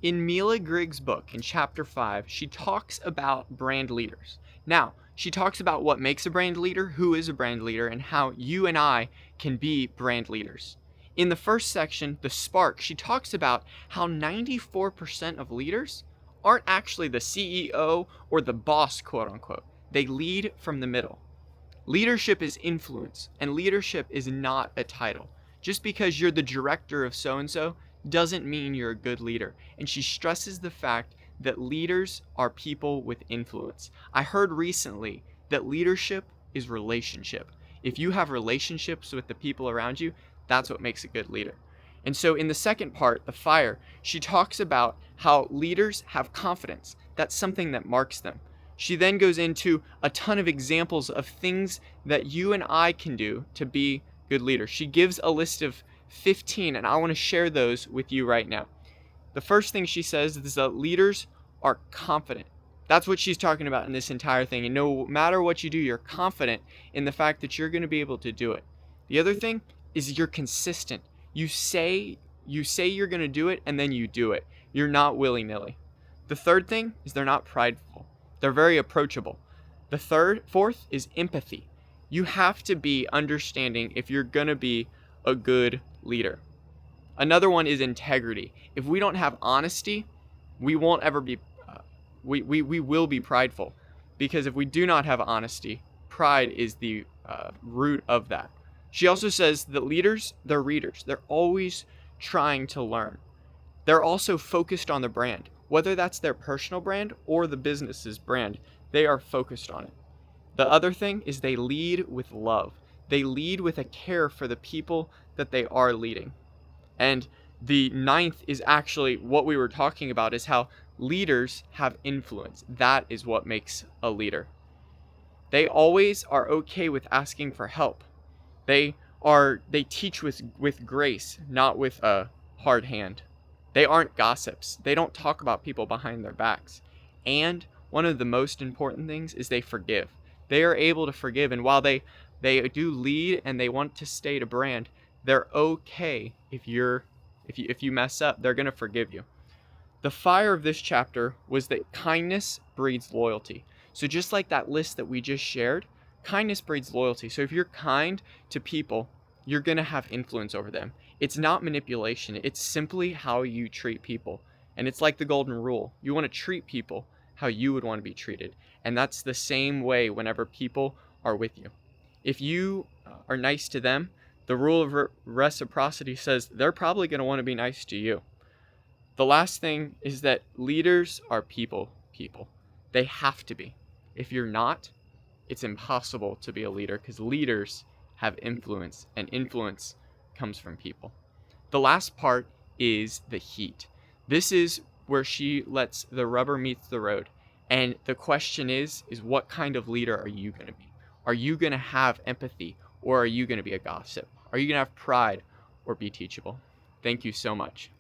In Mila Griggs' book, in chapter 5, she talks about brand leaders. Now, she talks about what makes a brand leader, who is a brand leader, and how you and I can be brand leaders. In the first section, The Spark, she talks about how 94% of leaders aren't actually the CEO or the boss, quote unquote. They lead from the middle. Leadership is influence, and leadership is not a title. Just because you're the director of so and so doesn't mean you're a good leader. And she stresses the fact that leaders are people with influence. I heard recently that leadership is relationship. If you have relationships with the people around you, that's what makes a good leader. And so in the second part, The Fire, she talks about how leaders have confidence. That's something that marks them. She then goes into a ton of examples of things that you and I can do to be good leaders. She gives a list of 15, and I want to share those with you right now. The first thing she says is that leaders are confident. That's what she's talking about in this entire thing. And no matter what you do, you're confident in the fact that you're going to be able to do it. The other thing is you're consistent. You say you're going to do it and then you do it. You're not willy-nilly. The third thing is they're not prideful. They're very approachable. Fourth is empathy. You have to be understanding if you're going to be a good leader. Another one is integrity. If we don't have honesty, we won't ever be, we will be prideful. Because if we do not have honesty, pride is the root of that. She also says that leaders, they're readers. They're always trying to learn. They're also focused on the brand. Whether that's their personal brand or the business's brand, they are focused on it. The other thing is they lead with love. They lead with a care for the people that they are leading. And the ninth is actually what we were talking about, is how leaders have influence. That is what makes a leader. They always are okay with asking for help. They teach with grace, not with a hard hand. They aren't gossips. They don't talk about people behind their backs. And one of the most important things is they forgive. They are able to forgive, and while they do lead and they want to state a brand, they're okay if you mess up. They're going to forgive you. The fire of this chapter was that kindness breeds loyalty. So just like that list that we just shared, kindness breeds loyalty. So if you're kind to people, you're going to have influence over them. It's not manipulation. It's simply how you treat people. And it's like the golden rule. You want to treat people how you would want to be treated. And that's the same way whenever people are with you. If you are nice to them, the rule of reciprocity says they're probably going to want to be nice to you. The last thing is that leaders are people. They have to be. If you're not, it's impossible to be a leader, because leaders have influence, and influence comes from people. The last part is the heat. This is where she lets the rubber meet the road. And the question is what kind of leader are you going to be? Are you going to have empathy, or are you going to be a gossip? Are you going to have pride or be teachable? Thank you so much.